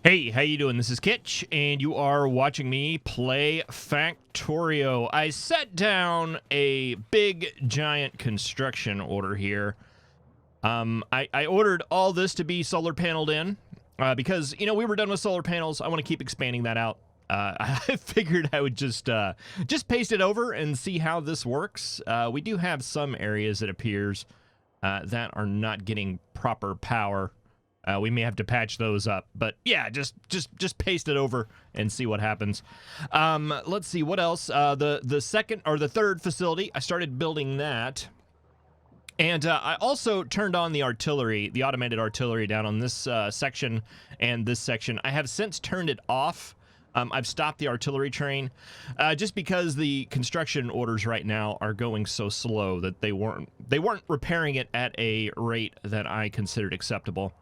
Hey, how you doing? This is Kitch, and you are watching me play Factorio. I set down a big, giant construction order here. I ordered all this to be solar paneled in because, you know, we were done with solar panels. I want to keep expanding that out. I figured I would just paste it over and see how this works. We do have some areas, it appears, that are not getting proper power. We may have to patch those up, but yeah, just paste it over and see what happens. Let's see what else. The second or the third facility, I started building that, and I also turned on the artillery, the automated artillery, down on this section and this section. I have since turned it off. I've stopped the artillery train just because the construction orders right now are going so slow that they weren't repairing it at a rate that I considered acceptable.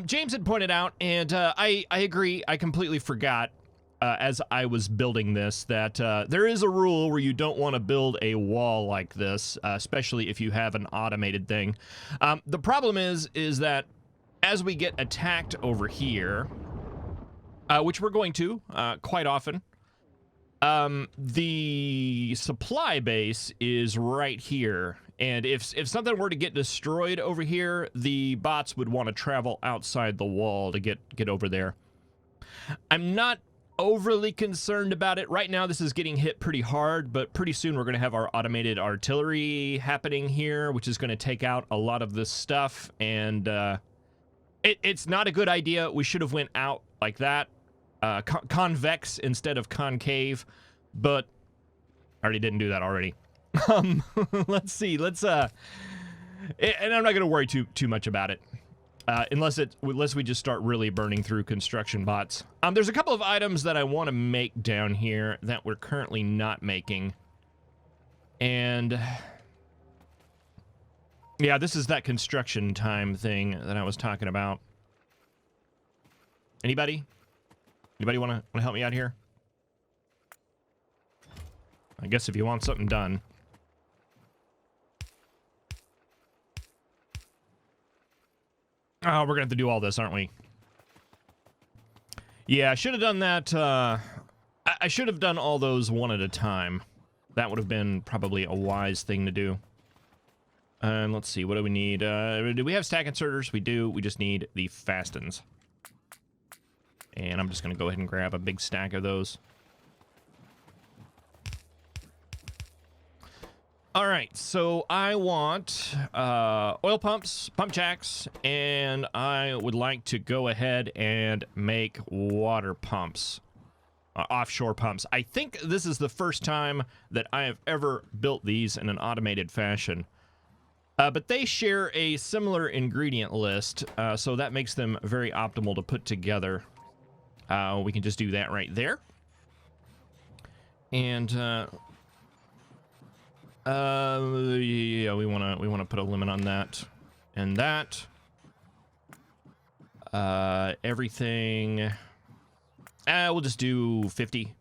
James had pointed out, and I agree, I completely forgot as I was building this that there is a rule where you don't want to build a wall like this, especially if you have an automated thing. The problem is that as we get attacked over here, which we're going to quite often, the supply base is right here. And if something were to get destroyed over here, the bots would want to travel outside the wall to get over there. I'm not overly concerned about it. Right now, this is getting hit pretty hard, but pretty soon we're going to have our automated artillery happening here, which is going to take out a lot of this stuff. And it's not a good idea. We should have went out like that. Convex instead of concave, but I already didn't do that already. Let's see. And I'm not going to worry too much about it, unless we just start really burning through construction bots. There's a couple of items that I want to make down here that we're currently not making, and yeah, this is that construction time thing that I was talking about. Anybody want to help me out here? I guess if you want something done. Oh, we're gonna have to do all this, aren't we? Yeah, I should have done that. I should have done all those one at a time. That would have been probably a wise thing to do. And let's see, what do we need? Do we have stack inserters? We do. We just need the fastens. And I'm just gonna go ahead and grab a big stack of those. All right, so I want oil pumps, pump jacks, and I would like to go ahead and make water pumps, offshore pumps. I think this is the first time that I have ever built these in an automated fashion. But they share a similar ingredient list, so that makes them very optimal to put together. We can just do that right there. And yeah, we wanna put a limit on that and that. Everything. We'll just do 50.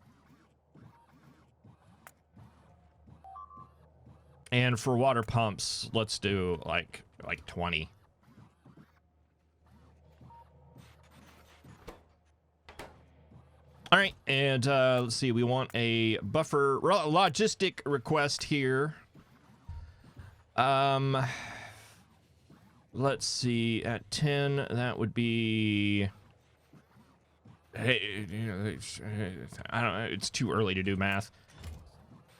And for water pumps, let's do like 20. All right, and let's see, we want a buffer logistic request here. Let's see, at 10, that would be, hey, you know, I don't know, it's too early to do math.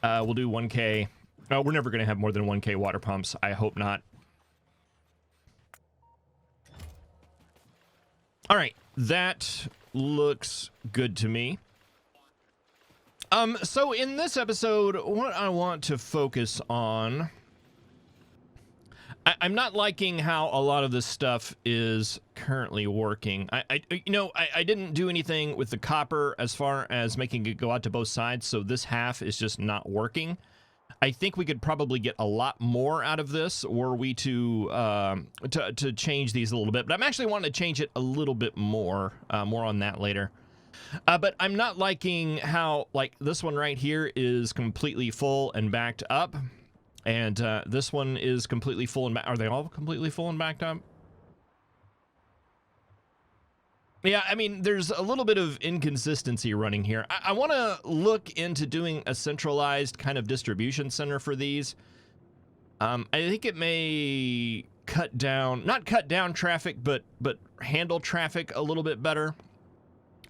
We'll do 1K. Oh, we're never going to have more than 1K water pumps. I hope not. All right, that looks good to me. So in this episode, what I want to focus on, I'm not liking how a lot of this stuff is currently working. I didn't do anything with the copper as far as making it go out to both sides, so this half is just not working. I think we could probably get a lot more out of this were we to change these a little bit, but I'm actually wanting to change it a little bit more. More on that later. But I'm not liking how, like, this one right here is completely full and backed up, and this one is completely full and are they all completely full and backed up? Yeah, I mean, there's a little bit of inconsistency running here. I want to look into doing a centralized kind of distribution center for these. I think it may cut down, not cut down traffic, but handle traffic a little bit better.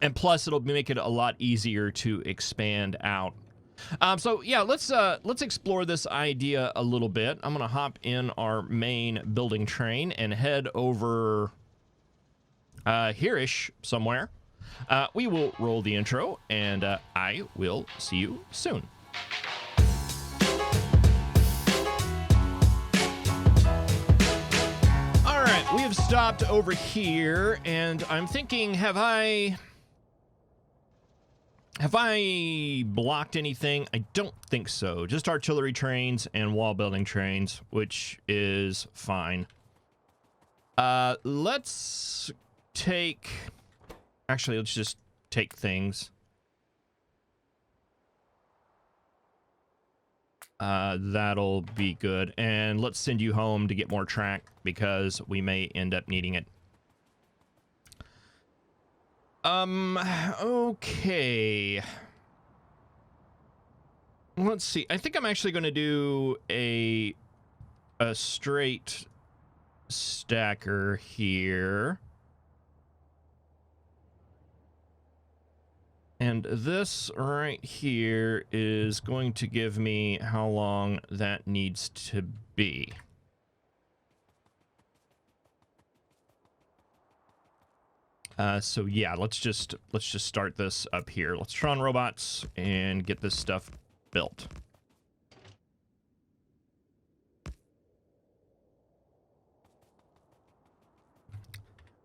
And plus, it'll make it a lot easier to expand out. So yeah, let's explore this idea a little bit. I'm gonna hop in our main building train and head over here-ish somewhere. We will roll the intro, and I will see you soon. All right, we have stopped over here, and I'm thinking, have I blocked anything? I don't think so. Just artillery trains and wall building trains, which is fine. Let's take... Actually, let's just take things. That'll be good. And let's send you home to get more track, because we may end up needing it. Okay. Let's see. I think I'm actually going to do a straight stacker here. And this right here is going to give me how long that needs to be. So yeah, let's just start this up here. Let's Tron robots and get this stuff built.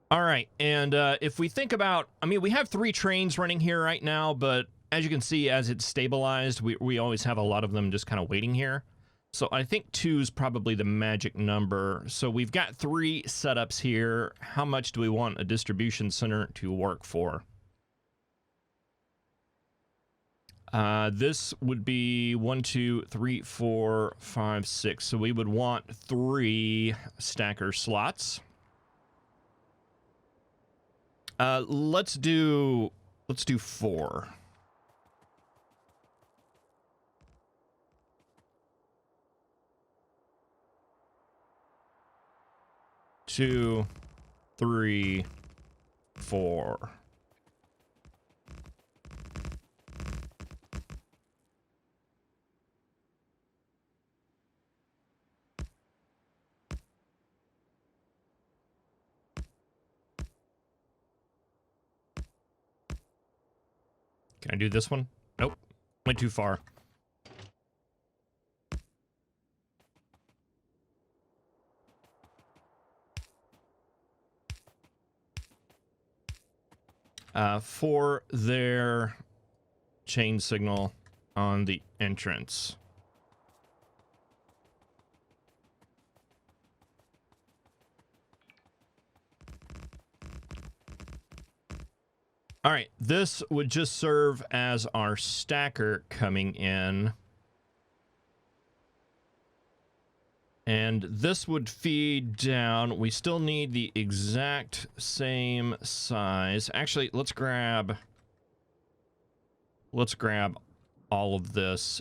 All right, and if we think about, I mean, we have 3 trains running here right now, but as you can see, as it's stabilized, we always have a lot of them just kind of waiting here. So I think 2 is probably the magic number. So we've got 3 setups here. How much do we want a distribution center to work for? This would be 1, 2, 3, 4, 5, 6. So we would want 3 stacker slots. Let's do 4. Two, 3, 4. Can I do this one? Nope. Went too far. For their chain signal on the entrance. All right, this would just serve as our stacker coming in. And this would feed down. We still need the exact same size. Actually, let's grab all of this.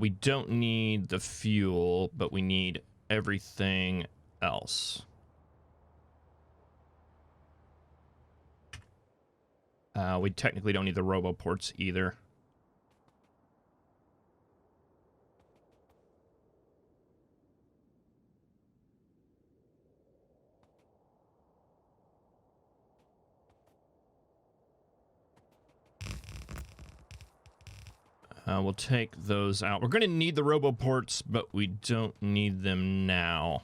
We don't need the fuel, but we need everything else. We technically don't need the roboports either. We'll take those out. We're going to need the roboports, but we don't need them now.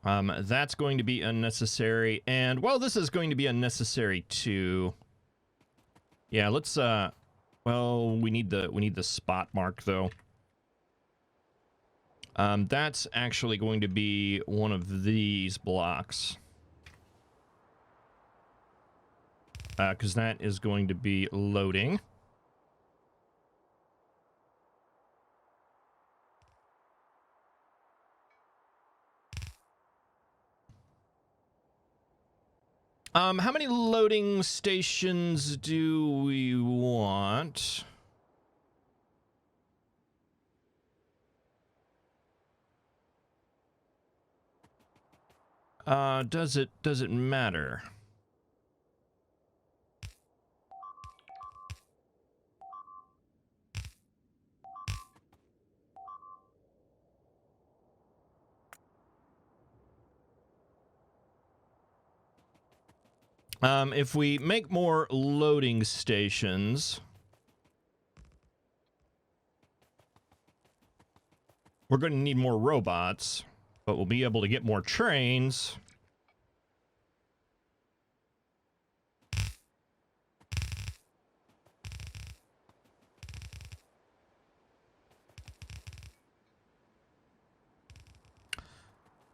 That's going to be unnecessary. And, well, this is going to be unnecessary too. Yeah, let's, well, we need the spot mark though. That's actually going to be one of these blocks. Because that is going to be loading. How many loading stations do we want? Does it matter? If we make more loading stations, we're going to need more robots, but we'll be able to get more trains.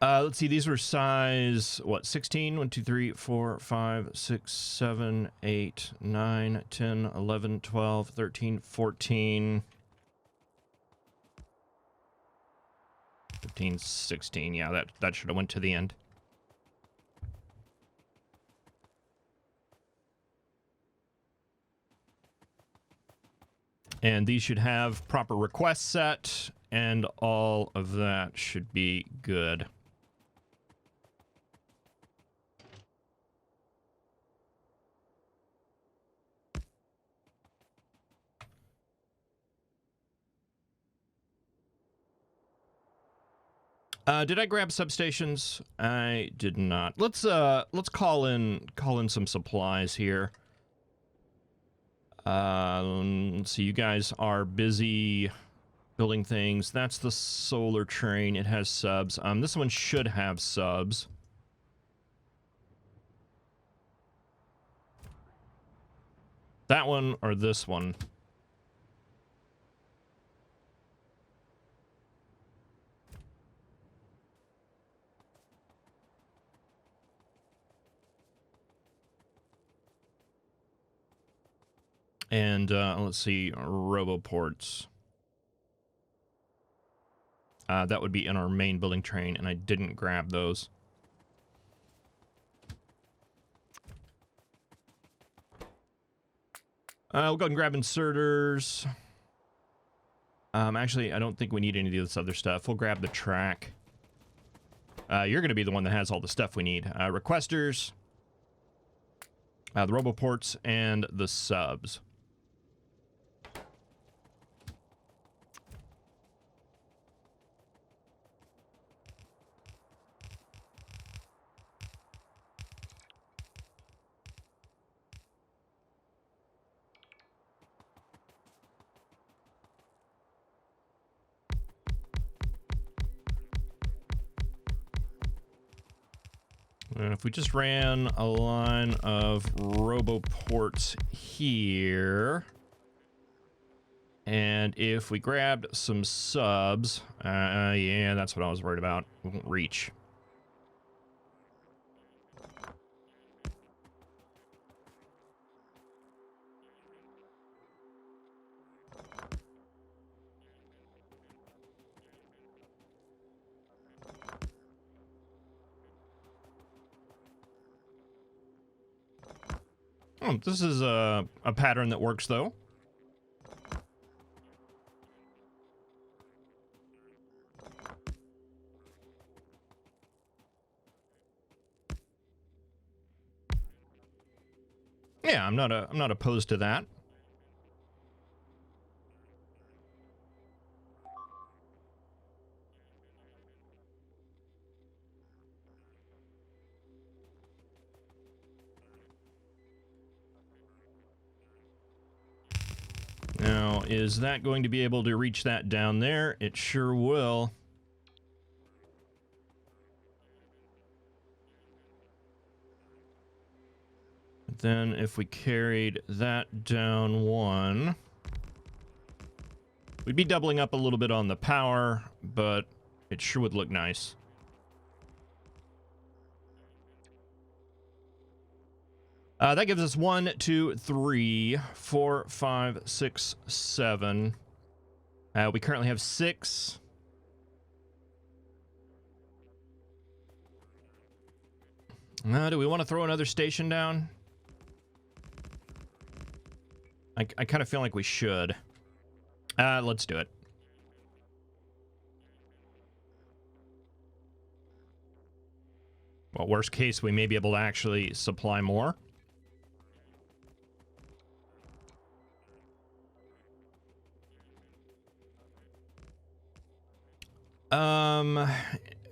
Let's see, these were size, what, 16? 1, 2, 3, 4, 5, 6, 7, 8, 9, 10, 11, 12, 13, 14, 15, 16. Yeah, that should have went to the end. And these should have proper request set, and all of that should be good. Did I grab substations? I did not. Let's call in some supplies here. Let's see, you guys are busy building things. That's the solar train. It has subs. This one should have subs. That one or this one? And let's see, roboports. That would be in our main building train, and I didn't grab those. We'll go ahead and grab inserters. Actually, I don't think we need any of this other stuff. We'll grab the track. You're going to be the one that has all the stuff we need. Requesters, the roboports, and the subs. And if we just ran a line of roboports here, and if we grabbed some subs, yeah, that's what I was worried about. We won't reach. Oh, this is a pattern that works, though. Yeah, I'm not opposed to that. Now, is that going to be able to reach that down there? It sure will. Then if we carried that down one, we'd be doubling up a little bit on the power, but it sure would look nice. That gives us 1, 2, 3, 4, 5, 6, 7. We currently have 6. Do we want to throw another station down? I kind of feel like we should. Let's do it. Well, worst case, we may be able to actually supply more.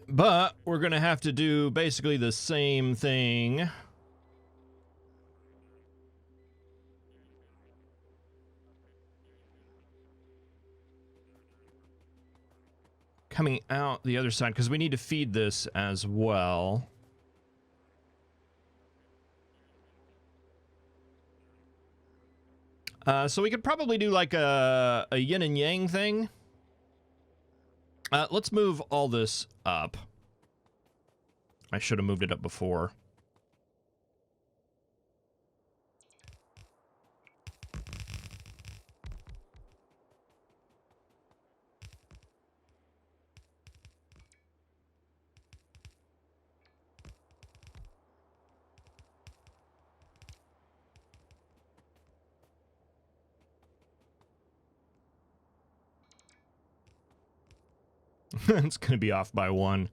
But we're gonna have to do basically the same thing. Coming out the other side, because we need to feed this as well. So we could probably do like a yin and yang thing. Let's move all this up. I should have moved it up before. It's going to be off by 1.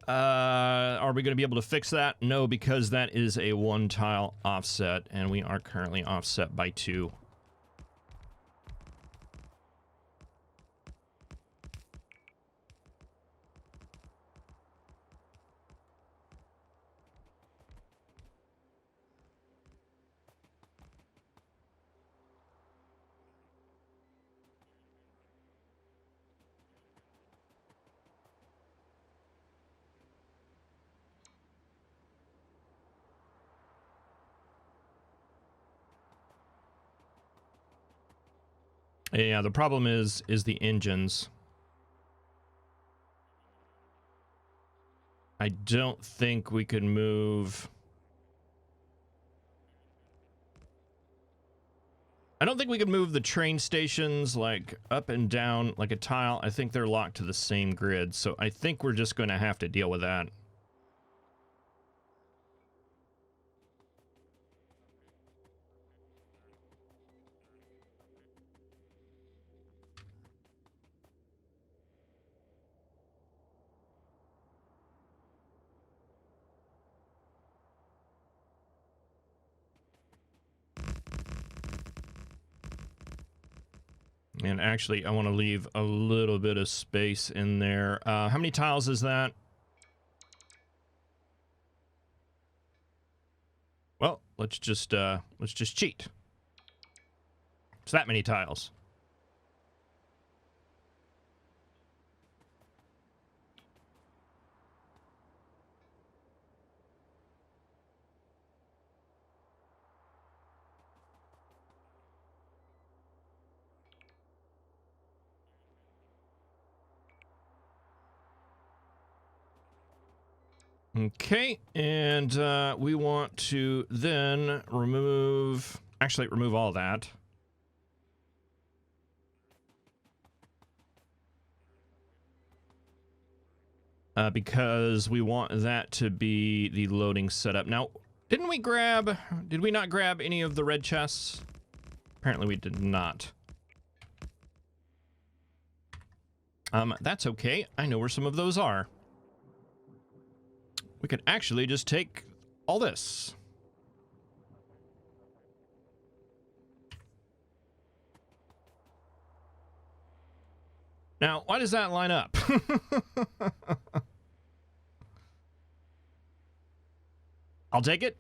Are we going to be able to fix that? No, because that is a 1-tile offset, and we are currently offset by 2. Yeah, the problem is the engines. I don't think we could move. I don't think we could move the train stations like up and down like a tile. I think they're locked to the same grid, so I think we're just going to have to deal with that. And actually, I want to leave a little bit of space in there. How many tiles is that? Well, let's just cheat. It's that many tiles. Okay, and we want to then remove all that. Because we want that to be the loading setup. Now, did we not grab any of the red chests? Apparently we did not. That's okay. I know where some of those are. We could actually just take all this. Now, why does that line up? I'll take it.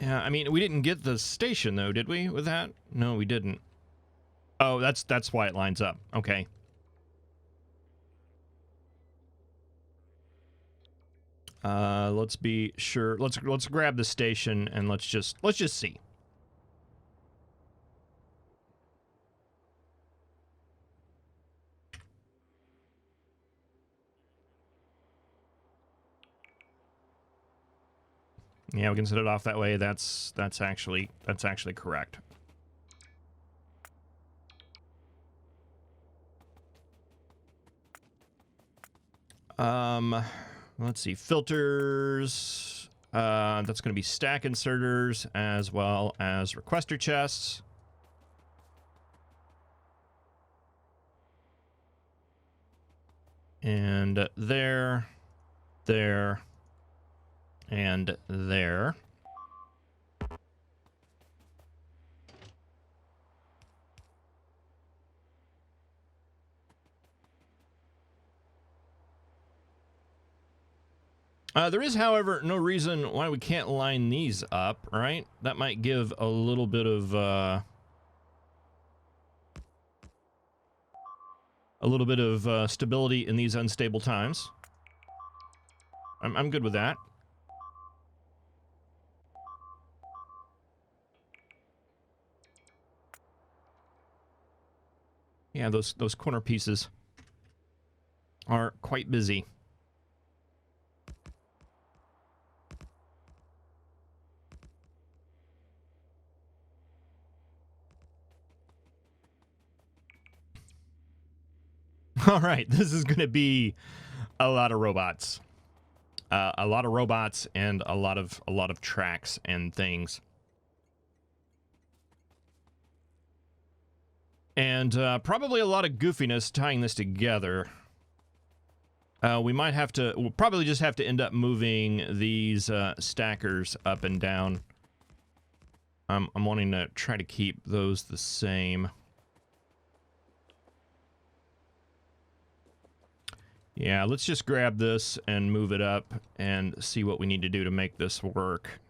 Yeah, I mean, we didn't get the station, though, did we, with that? No, we didn't. Oh, that's why it lines up. Okay. Let's be sure. Let's grab the station and let's just see. Yeah, we can set it off that way. That's actually correct. Let's see, filters. That's going to be stack inserters as well as requester chests. And there, and there. There is, however, no reason why we can't line these up, right? That might give a little bit of stability in these unstable times. I'm good with that. Yeah, those corner pieces are quite busy. All right, this is going to be a lot of robots. A lot of robots and a lot of tracks and things. And probably a lot of goofiness tying this together. We'll probably just have to end up moving these stackers up and down. I'm wanting to try to keep those the same. Yeah, let's just grab this and move it up and see what we need to do to make this work.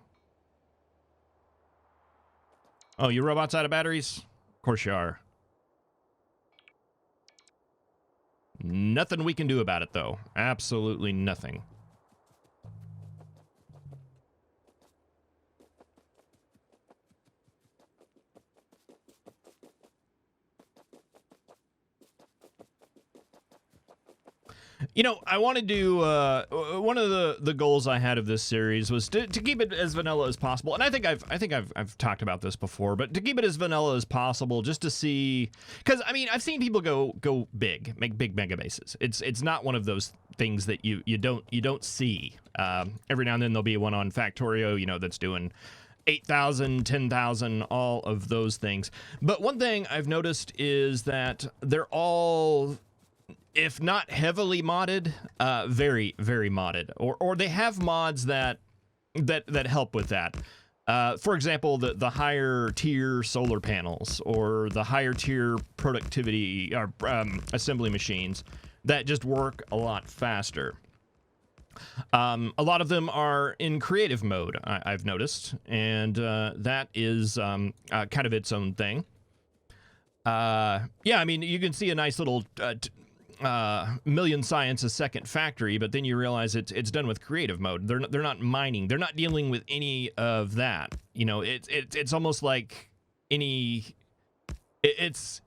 Oh, your robot's out of batteries? Of course you are. Nothing we can do about it, though. Absolutely nothing. You know, I want to do one of the goals I had of this series was to keep it as vanilla as possible, and I think I've talked about this before, but to keep it as vanilla as possible, just to see, because I mean I've seen people go big, make big mega bases. It's not one of those things that you don't see. Every now and then there'll be one on Factorio, you know, that's doing 8,000, 10,000, all of those things. But one thing I've noticed is that they're all, if not heavily modded, very, very modded, or they have mods that help with that. For example, the higher tier solar panels or the higher tier productivity or assembly machines that just work a lot faster. A lot of them are in creative mode, I've noticed, and that is kind of its own thing. Yeah, I mean, you can see a nice little million science a second factory, but then you realize it's done with creative mode. They're not mining. They're not dealing with any of that. You know, it's almost like it's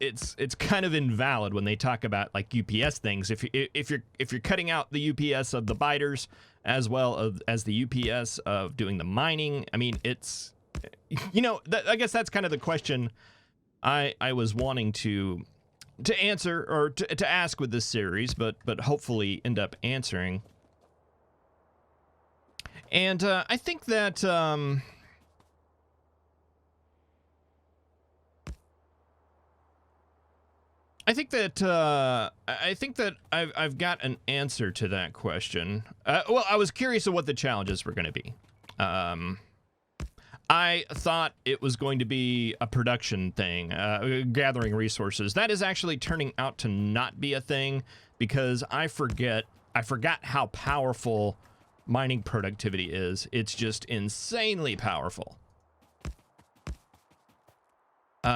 kind of invalid when they talk about like UPS things. If you're cutting out the UPS of the biters as well as the UPS of doing the mining, I mean, it's, you know, I guess that's kind of the question I was wanting to answer or to ask with this series, but hopefully end up answering. And I think that I've got an answer to that question. Well, I was curious of what the challenges were going to be. I thought it was going to be a production thing, gathering resources. That is actually turning out to not be a thing because I forgot how powerful mining productivity is. It's just insanely powerful.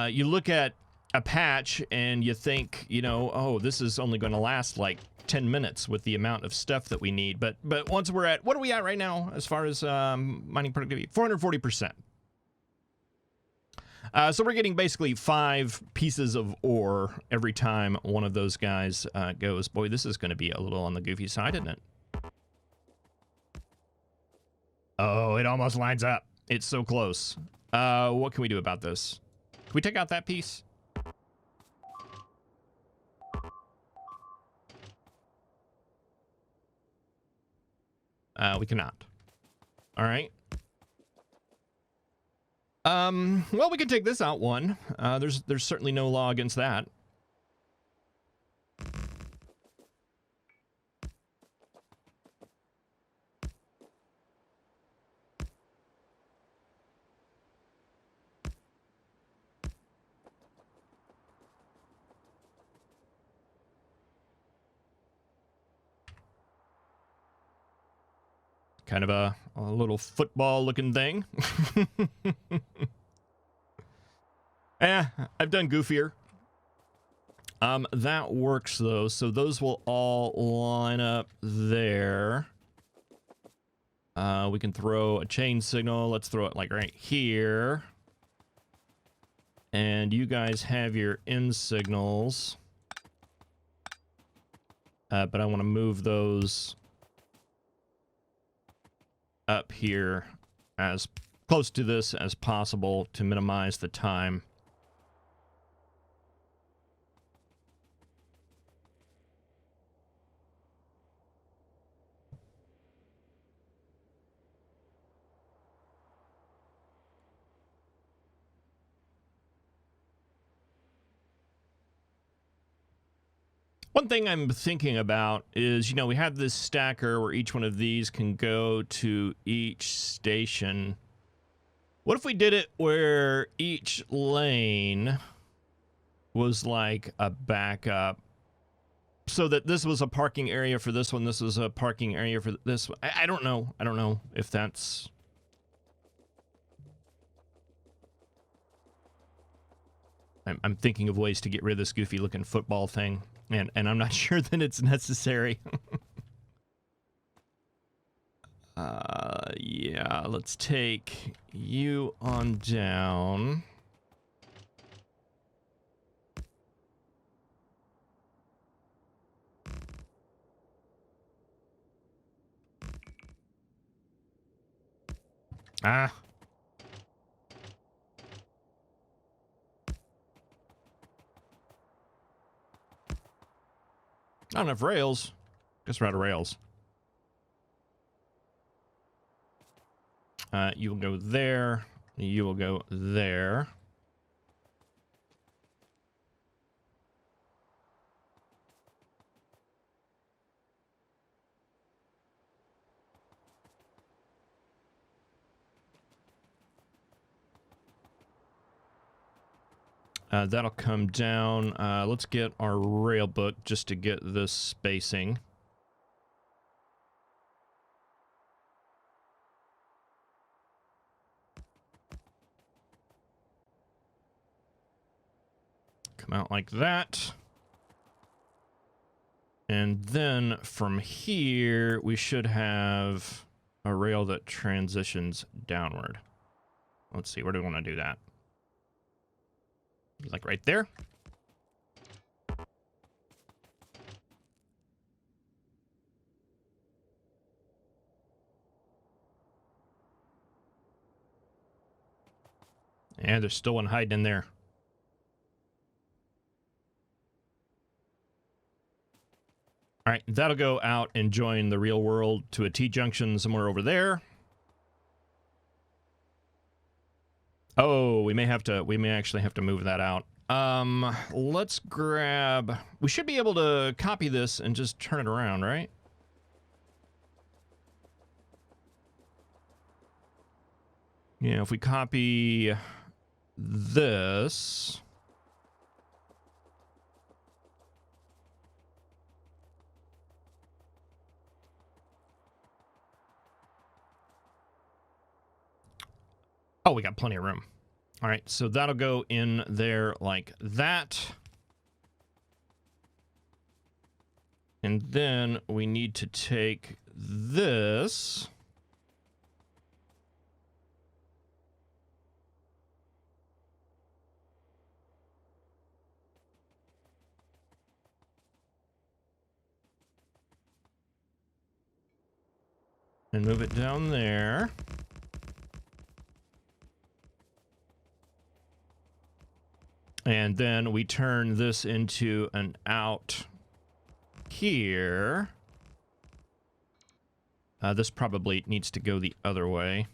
You look at a patch and you think, you know, oh, this is only going to last like 10 minutes with the amount of stuff that we need. But once we're at, what are we at right now as far as mining productivity? 440%. So we're getting basically 5 pieces of ore every time one of those guys goes. Boy, this is going to be a little on the goofy side, isn't it? Oh, it almost lines up. It's so close. What can we do about this? Can we take out that piece? We cannot. All right. Well, we can take this out one. There's certainly no law against that. Kind of a little football looking thing. I've done goofier. That works though. So those will all line up there. We can throw a chain signal. Let's throw it like right here. And you guys have your end signals. But I want to move those up here as close to this as possible to minimize the time. One thing I'm thinking about is, you know, we have this stacker where each one of these can go to each station. What if we did it where each lane was like a backup, so that this was a parking area for this one, this was a parking area for this one? I don't know. I don't know if that's... I'm thinking of ways to get rid of this goofy looking football thing. And I'm not sure that it's necessary. Yeah, let's take you on down. Ah. Not enough rails. Guess we're out of rails. You will go there. You will go there. That'll come down. Let's get our rail book just to get this spacing. Come out like that. And then from here, we should have a rail that transitions downward. Let's see, where do we want to do that? Like right there? And there's still one hiding in there. All right, that'll go out and join the real world to a T-junction somewhere over there. Oh, we may actually have to move that out. Let's grab... We should be able to copy this and just turn it around, right? Yeah, if we copy this... Oh, we got plenty of room. All right, so that'll go in there like that. And then we need to take this. and move it down there. And then we turn this into an out here. This probably needs to go the other way.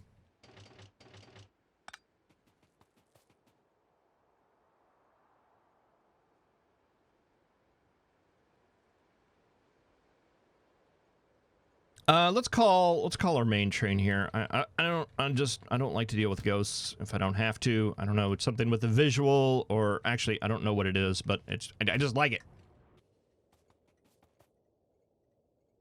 Let's call our main train here. I don't like to deal with ghosts if I don't have to. I don't know, it's something with the visual, or actually I don't know what it is, but I just like it.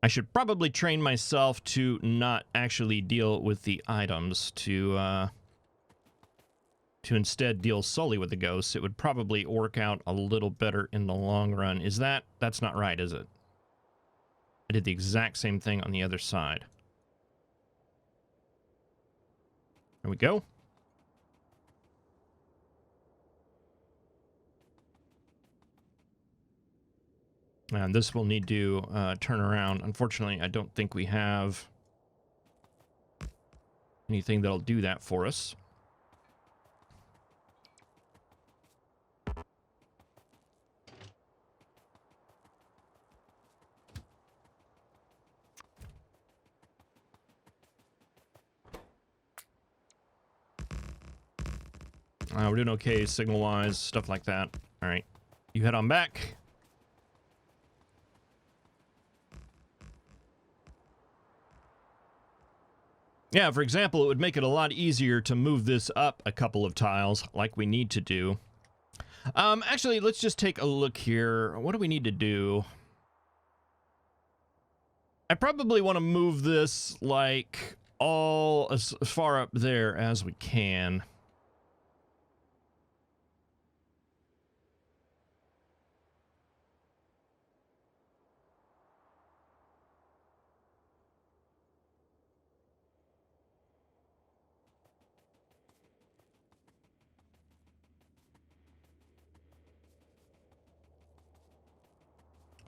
I should probably train myself to not actually deal with the items, to instead deal solely with the ghosts. It would probably work out a little better in the long run. That's not right, is it? I did the exact same thing on the other side. There we go. And this will need to turn around. Unfortunately, I don't think we have anything that'll do that for us. We're doing okay signal-wise, stuff like that. All right, you head on back. Yeah, for example, it would make it a lot easier to move this up a couple of tiles like we need to do. Actually, let's just take a look here. What do we need to do? I probably want to move this like all as far up there as we can.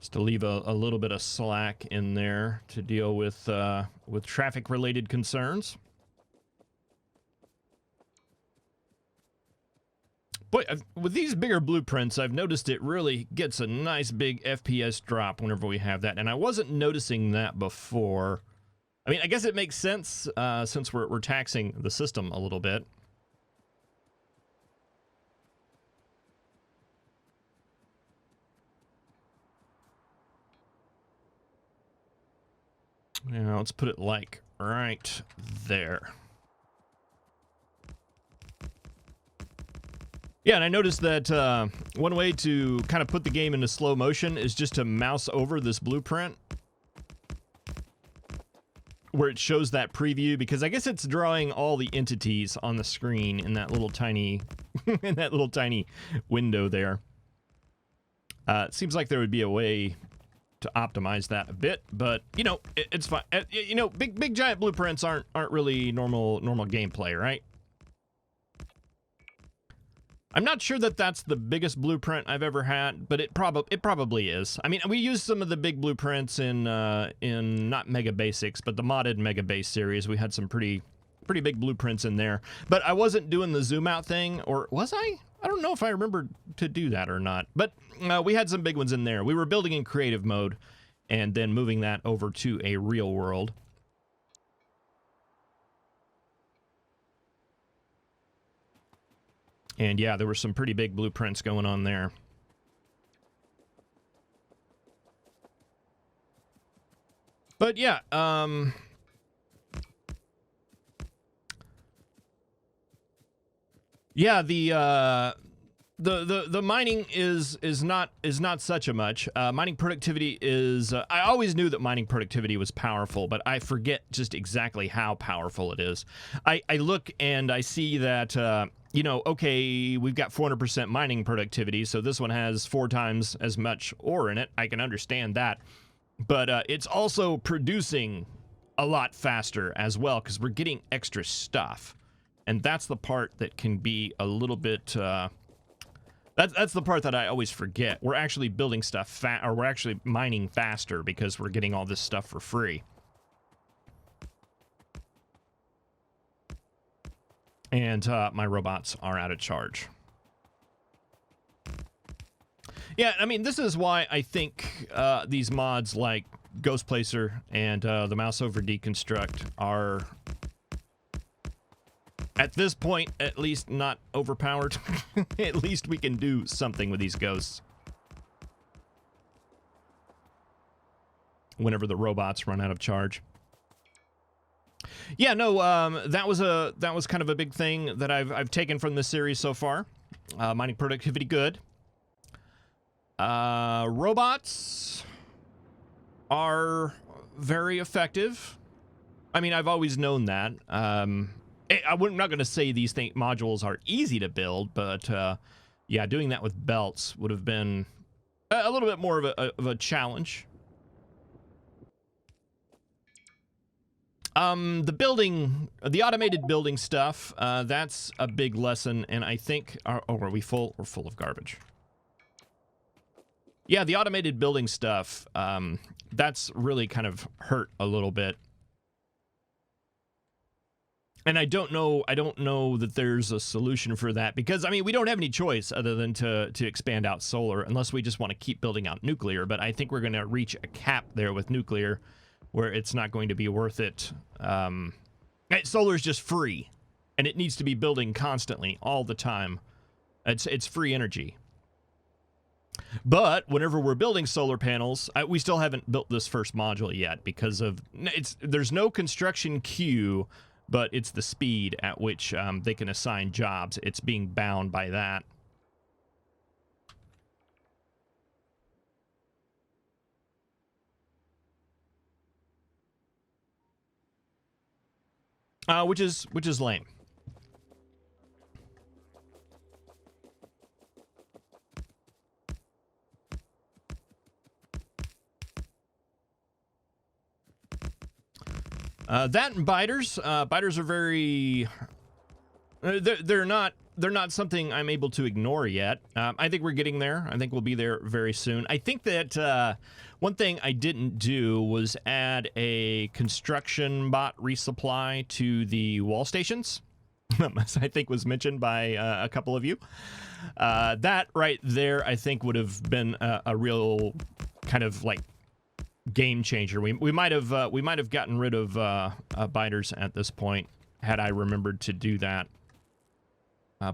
Just to leave a little bit of slack in there to deal with traffic-related concerns. Boy, with these bigger blueprints, I've noticed it really gets a nice big FPS drop whenever we have that, and I wasn't noticing that before. I mean, I guess it makes sense since we're taxing the system a little bit. Now let's put it like right there. Yeah, and I noticed that one way to kind of put the game into slow motion is just to mouse over this blueprint where it shows that preview, because I guess it's drawing all the entities on the screen in that little tiny in that little tiny window there. It seems like there would be a way to optimize that a bit, but you know, it's fine. You know, big giant blueprints aren't really normal gameplay, right? I'm not sure that that's the biggest blueprint I've ever had, but it probably is. I mean, we used some of the big blueprints in not Mega Basics, but the modded Mega Base series. We had some pretty big blueprints in there, but I wasn't doing the zoom out thing, or was I? I don't know if I remember to do that or not, but we had some big ones in there. We were building in creative mode and then moving that over to a real world. And yeah, there were some pretty big blueprints going on there. But yeah, yeah, the mining is not such a much. Mining productivity is. I always knew that mining productivity was powerful, but I forget just exactly how powerful it is. I look and I see that you know, okay, we've got 400% mining productivity, so this one has 4 times as much ore in it. I can understand that, but it's also producing a lot faster as well because we're getting extra stuff, and that's the part that can be a little bit. That's the part that I always forget. We're actually building stuff or we're actually mining faster because we're getting all this stuff for free. And my robots are out of charge. Yeah, I mean, this is why I think these mods like Ghost Placer and the Mouse Over Deconstruct are, at this point, at least not overpowered. At least we can do something with these ghosts. Whenever the robots run out of charge. Yeah, no, that was kind of a big thing that I've taken from this series so far. Mining productivity, good. Robots are very effective. I mean, I've always known that. I'm not going to say these modules are easy to build, but yeah, doing that with belts would have been a little bit more of a challenge. The automated building stuff, that's a big lesson, and I think, are we full? We're full of garbage. Yeah, the automated building stuff, that's really kind of hurt a little bit. And I don't know that there's a solution for that, because, I mean, we don't have any choice other than to expand out solar, unless we just want to keep building out nuclear, but I think we're going to reach a cap there with nuclear, where it's not going to be worth it. Solar is just free, and it needs to be building constantly, all the time. It's free energy. But whenever we're building solar panels, we still haven't built this first module yet because of there's no construction queue, but it's the speed at which they can assign jobs. It's being bound by that. Which is lame. That and biters. Biters are very. They're not something I'm able to ignore yet. I think we're getting there. I think we'll be there very soon. I think that one thing I didn't do was add a construction bot resupply to the wall stations. As I think was mentioned by a couple of you. That right there, I think, would have been a real kind of like game changer. We might have gotten rid of biters at this point had I remembered to do that.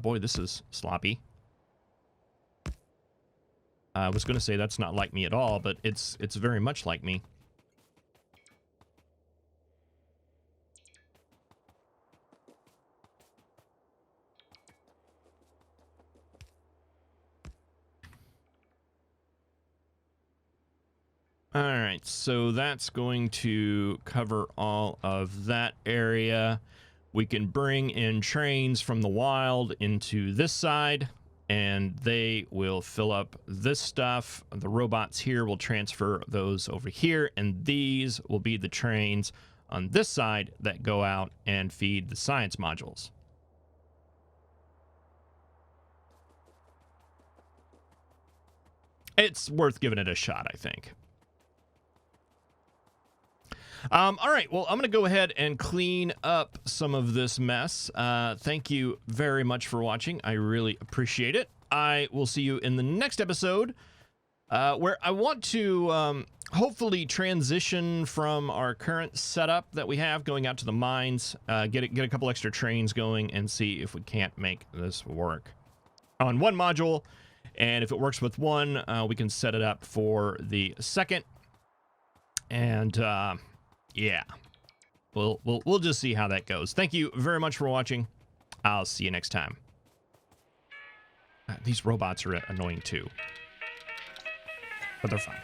Boy, this is sloppy. I was going to say that's not like me at all, but it's very much like me. All right, so that's going to cover all of that area. We can bring in trains from the wild into this side, and they will fill up this stuff. The robots here will transfer those over here, and these will be the trains on this side that go out and feed the science modules. It's worth giving it a shot, I think. All right, well, I'm going to go ahead and clean up some of this mess. Thank you very much for watching. I really appreciate it. I will see you in the next episode, where I want to hopefully transition from our current setup that we have going out to the mines, get a couple extra trains going, and see if we can't make this work on one module. And if it works with one, we can set it up for the second. And yeah, we'll just see how that goes. Thank you very much for watching. I'll see you next time. These robots are annoying too, but they're fine.